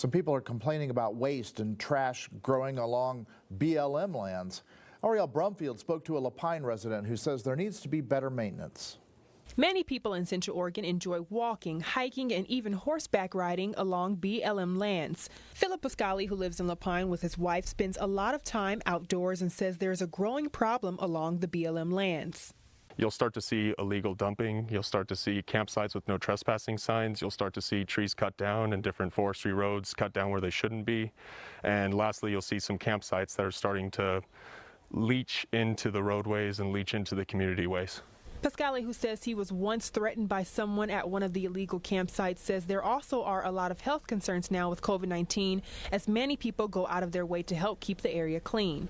Some people are complaining about waste and trash growing along BLM lands. Ariel Brumfield spoke to a Lapine resident who says there needs to be better maintenance. Many people in Central Oregon enjoy walking, hiking, and even horseback riding along BLM lands. Philip Pascali, who lives in Lapine with his wife, spends a lot of time outdoors and says there's a growing problem along the BLM lands. You'll start to see illegal dumping. You'll start to see campsites with no trespassing signs. You'll start to see trees cut down and different forestry roads cut down where they shouldn't be. And lastly, you'll see some campsites that are starting to leach into the roadways and leach into the community ways. Pascali, who says he was once threatened by someone at one of the illegal campsites, says there also are a lot of health concerns now with COVID-19 as many people go out of their way to help keep the area clean.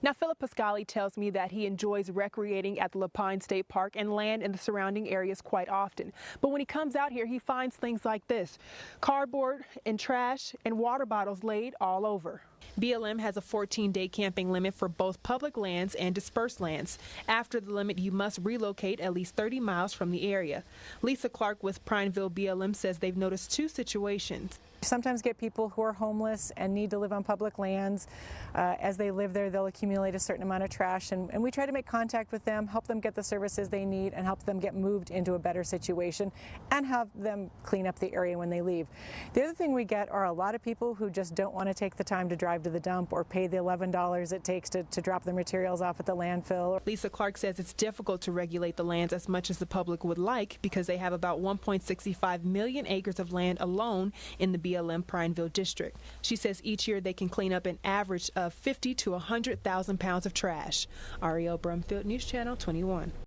Now, Philip Pascali tells me that he enjoys recreating at the Lapine State Park and land in the surrounding areas quite often. But when he comes out here, he finds things like this: cardboard and trash and water bottles laid all over. BLM has a 14-day camping limit for both public lands and dispersed lands. After the limit, you must relocate at least 30 miles from the area. Lisa Clark with Prineville BLM says they've noticed two situations. Sometimes get people who are homeless and need to live on public lands. As they live there, they'll accumulate a certain amount of trash, and we try to make contact with them, help them get the services they need, and help them get moved into a better situation, and have them clean up the area when they leave. The other thing we get are a lot of people who just don't want to take the time to drive to the dump or pay the $11 it takes to drop their materials off at the landfill. Lisa Clark says it's difficult to regulate the lands as much as the public would like because they have about 1.65 million acres of land alone in the BLM Prineville district. She says each year they can clean up an average of 50 to 100,000 pounds of trash. Ariel Brumfield, News Channel 21.